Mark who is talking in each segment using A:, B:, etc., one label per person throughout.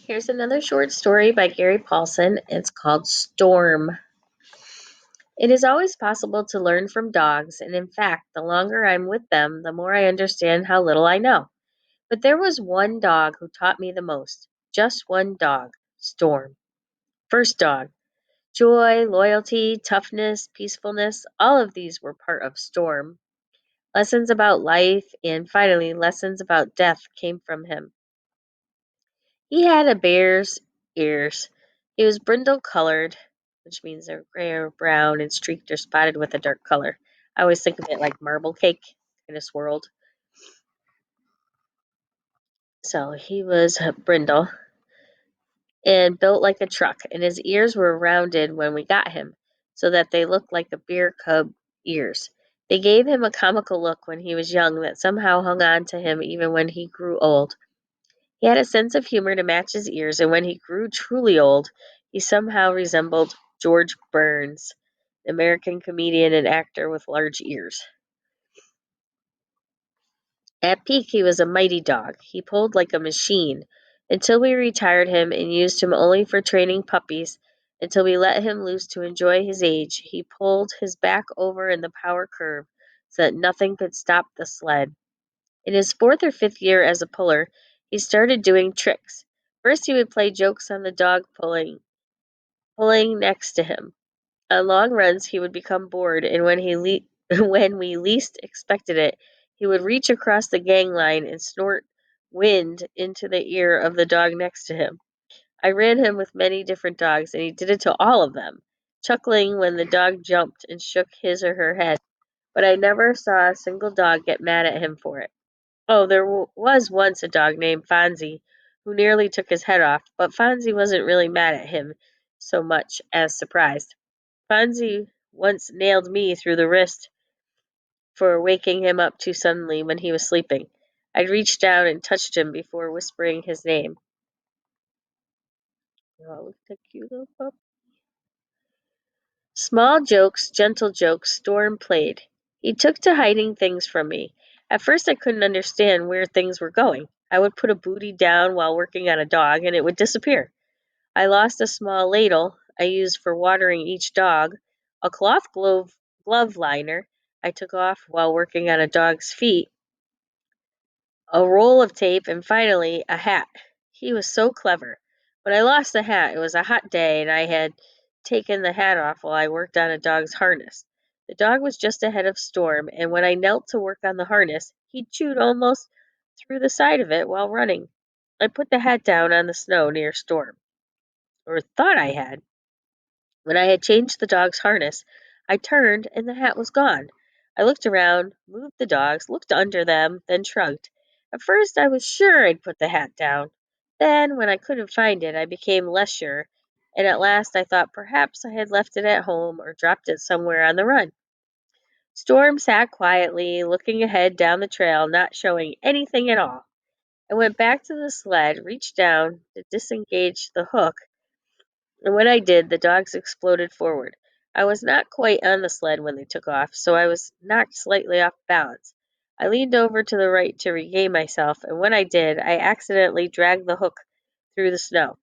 A: Here's another short story by Gary Paulsen. It's called Storm. It is always possible to learn from dogs, and in fact, the longer I'm with them, the more I understand how little I know. But there was one dog who taught me the most. Just one dog, Storm. First dog. Joy, loyalty, toughness, peacefulness, all of these were part of Storm. Lessons about life and finally lessons about death came from him. He had a bear's ears. He was brindle colored, which means they're gray or brown and streaked or spotted with a dark color. I always think of it like marble cake kind of swirled. So he was brindle and built like a truck, and his ears were rounded when we got him, so that they looked like a bear cub ears. They gave him a comical look when he was young that somehow hung on to him even when he grew old. He had a sense of humor to match his ears, and when he grew truly old, he somehow resembled George Burns, an American comedian and actor with large ears. At peak, he was a mighty dog. He pulled like a machine until we retired him and used him only for training puppies. Until we let him loose to enjoy his age, he pulled his back over in the power curve so that nothing could stop the sled. In his fourth or fifth year as a puller, he started doing tricks. First, he would play jokes on the dog pulling next to him. On long runs, he would become bored, and when we least expected it, he would reach across the gang line and snort wind into the ear of the dog next to him. I ran him with many different dogs, and he did it to all of them, chuckling when the dog jumped and shook his or her head. But I never saw a single dog get mad at him for it. Oh, there was once a dog named Fonzie who nearly took his head off, but Fonzie wasn't really mad at him so much as surprised. Fonzie once nailed me through the wrist for waking him up too suddenly when he was sleeping. I reached down and touched him before whispering his name. Oh, look at that cute little pup. Small jokes, gentle jokes, Storm played. He took to hiding things from me. At first, I couldn't understand where things were going. I would put a booty down while working on a dog, and it would disappear. I lost a small ladle I used for watering each dog, a glove liner I took off while working on a dog's feet, a roll of tape, and finally a hat. He was so clever. When I lost the hat, it was a hot day, and I had taken the hat off while I worked on a dog's harness. The dog was just ahead of Storm, and when I knelt to work on the harness, he chewed almost through the side of it while running. I put the hat down on the snow near Storm, or thought I had. When I had changed the dog's harness, I turned and the hat was gone. I looked around, moved the dogs, looked under them, then shrugged. At first I was sure I'd put the hat down. Then, when I couldn't find it, I became less sure, and at last I thought perhaps I had left it at home or dropped it somewhere on the run. Storm sat quietly, looking ahead down the trail, not showing anything at all. I went back to the sled, reached down to disengage the hook, and when I did, the dogs exploded forward. I was not quite on the sled when they took off, so I was knocked slightly off balance. I leaned over to the right to regain myself, and when I did, I accidentally dragged the hook through the snow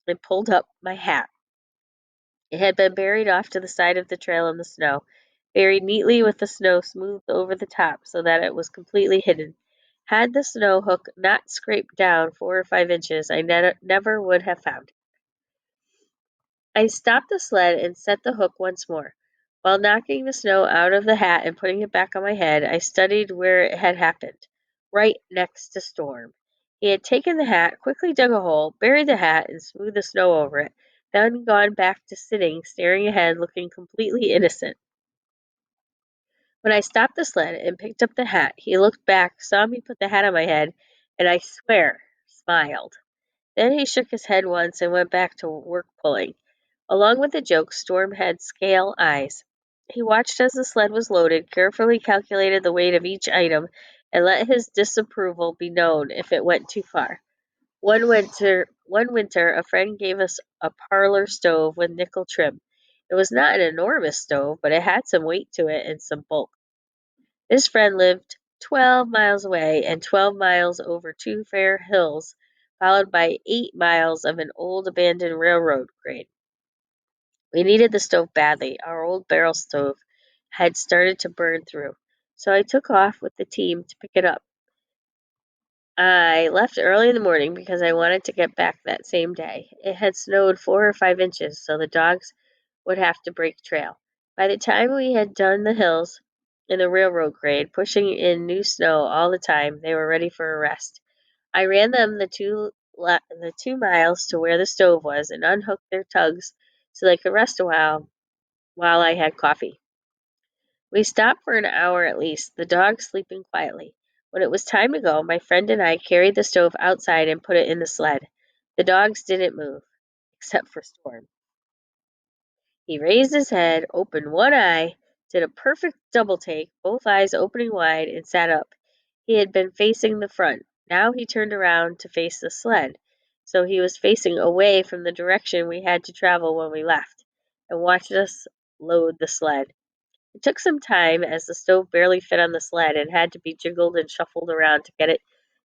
A: and pulled up my hat. It had been buried off to the side of the trail in the snow, buried neatly with the snow smoothed over the top so that it was completely hidden. Had the snow hook not scraped down 4 or 5 inches, I never would have found it. I stopped the sled and set the hook once more. While knocking the snow out of the hat and putting it back on my head, I studied where it had happened, right next to Storm. He had taken the hat, quickly dug a hole, buried the hat, and smoothed the snow over it, then gone back to sitting, staring ahead, looking completely innocent. When I stopped the sled and picked up the hat, he looked back, saw me put the hat on my head, and I swear, smiled. Then he shook his head once and went back to work pulling. Along with the joke, Storm had scale eyes. He watched as the sled was loaded, carefully calculated the weight of each item, and let his disapproval be known if it went too far. One winter, a friend gave us a parlor stove with nickel trim. It was not an enormous stove, but it had some weight to it and some bulk. This friend lived 12 miles away and 12 miles over two fair hills followed by 8 miles of an old abandoned railroad grade. We needed the stove badly. Our old barrel stove had started to burn through, so I took off with the team to pick it up. I left early in the morning because I wanted to get back that same day. It had snowed 4 or 5 inches, so the dogs would have to break trail. By the time we had done the hills in the railroad grade, pushing in new snow all the time, they were ready for a rest. I ran them the 2 miles to where the stove was and unhooked their tugs so they could rest a while I had coffee. We stopped for an hour at least, the dogs sleeping quietly. When it was time to go, my friend and I carried the stove outside and put it in the sled. The dogs didn't move, except for Storm. He raised his head, opened one eye, did a perfect double take, both eyes opening wide, and sat up. He had been facing the front. Now he turned around to face the sled, so he was facing away from the direction we had to travel when we left, and watched us load the sled. It took some time as the stove barely fit on the sled and had to be jiggled and shuffled around to get it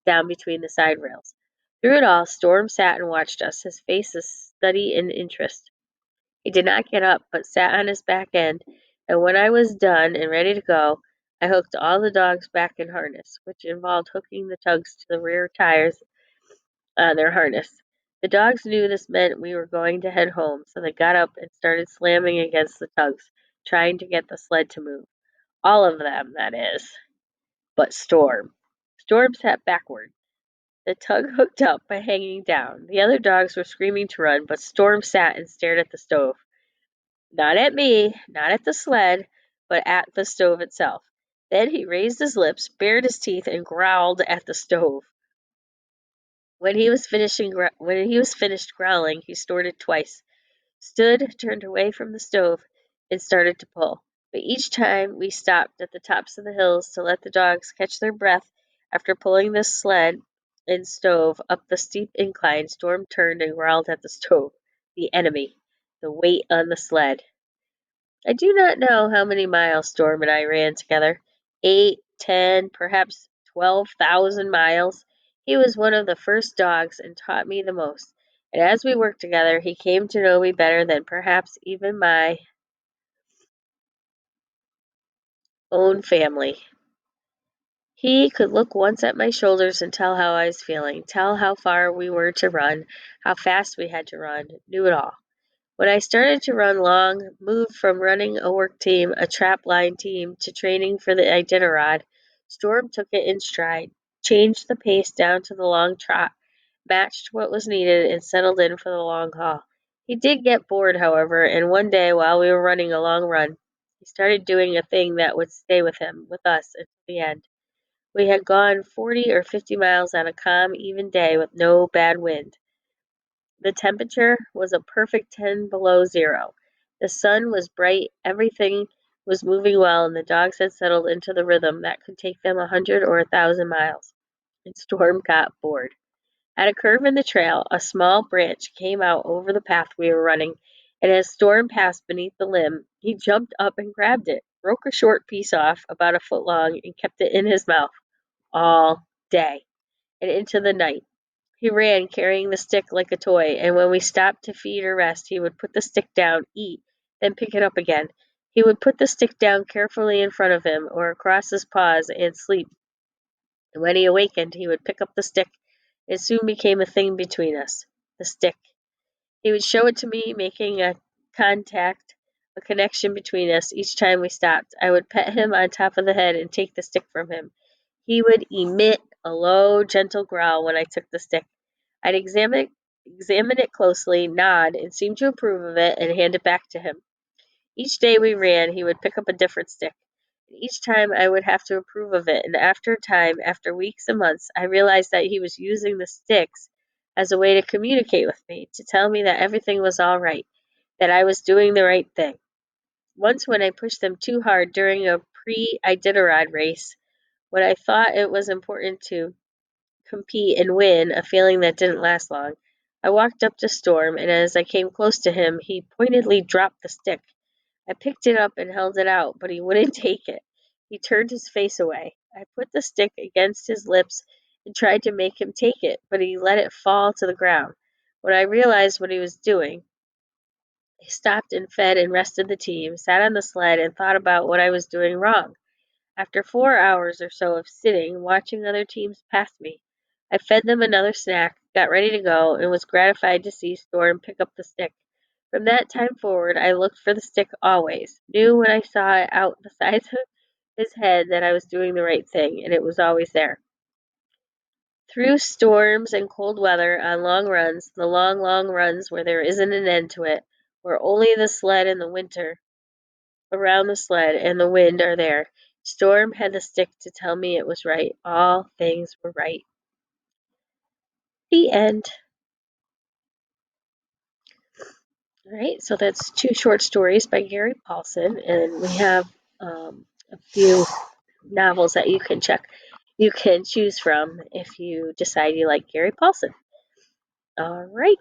A: down between the side rails. Through it all, Storm sat and watched us, his face a study in interest. He did not get up, but sat on his back end, and when I was done and ready to go, I hooked all the dogs back in harness, which involved hooking the tugs to the rear tires on their harness. The dogs knew this meant we were going to head home, so they got up and started slamming against the tugs, trying to get the sled to move. All of them, that is, but Storm. Storm sat backward, the tug hooked up by hanging down. The other dogs were screaming to run, but Storm sat and stared at the stove. Not at me, not at the sled, but at the stove itself. Then he raised his lips, bared his teeth, and growled at the stove. When he was finished growling, he snorted twice, stood, turned away from the stove, and started to pull. But each time we stopped at the tops of the hills to let the dogs catch their breath after pulling the sled and stove up the steep incline, Storm turned and growled at the stove. The enemy, the weight on the sled. I do not know how many miles Storm and I ran together. 8, 10, perhaps 12,000 miles. He was one of the first dogs and taught me the most. And as we worked together, he came to know me better than perhaps even my own family. He could look once at my shoulders and tell how I was feeling, tell how far we were to run, how fast we had to run, knew it all. When I started to run long, moved from running a work team, a trap line team, to training for the Iditarod, Storm took it in stride, changed the pace down to the long trot, matched what was needed, and settled in for the long haul. He did get bored, however, and one day while we were running a long run, he started doing a thing that would stay with him, with us, until the end. We had gone 40 or 50 miles on a calm, even day with no bad wind. The temperature was a perfect 10 below zero. The sun was bright, everything was moving well, and the dogs had settled into the rhythm that could take them 100 or 1,000 miles. And Storm got bored. At a curve in the trail, a small branch came out over the path we were running, and as Storm passed beneath the limb, he jumped up and grabbed it, broke a short piece off, about a foot long, and kept it in his mouth all day and into the night. He ran, carrying the stick like a toy, and when we stopped to feed or rest, he would put the stick down, eat, then pick it up again. He would put the stick down carefully in front of him or across his paws and sleep. And when he awakened, he would pick up the stick. It soon became a thing between us. The stick. He would show it to me, making a contact, a connection between us each time we stopped. I would pet him on top of the head and take the stick from him. He would emit a low, gentle growl when I took the stick. I'd examine it closely, nod, and seem to approve of it, and hand it back to him. Each day we ran, he would pick up a different stick. And each time I would have to approve of it, and after a time, after weeks and months, I realized that he was using the sticks as a way to communicate with me, to tell me that everything was all right, that I was doing the right thing. Once, when I pushed them too hard during a pre-Iditarod race, when I thought it was important to compete and win, a feeling that didn't last long, I walked up to Storm, and as I came close to him, he pointedly dropped the stick. I picked it up and held it out, but he wouldn't take it. He turned his face away. I put the stick against his lips and tried to make him take it, but he let it fall to the ground. When I realized what he was doing, I stopped and fed and rested the team, sat on the sled, and thought about what I was doing wrong. After 4 hours or so of sitting, watching other teams pass me, I fed them another snack, got ready to go, and was gratified to see Storm pick up the stick. From that time forward, I looked for the stick always, knew when I saw it out the sides of his head that I was doing the right thing, and it was always there. Through storms and cold weather, on long runs, the long, long runs where there isn't an end to it, where only the sled and the winter around the sled and the wind are there, Storm had the stick to tell me it was right. All things were right. The end. All right, so that's two short stories by Gary Paulsen, and we have a few novels that you can choose from if you decide you like Gary Paulsen. All right.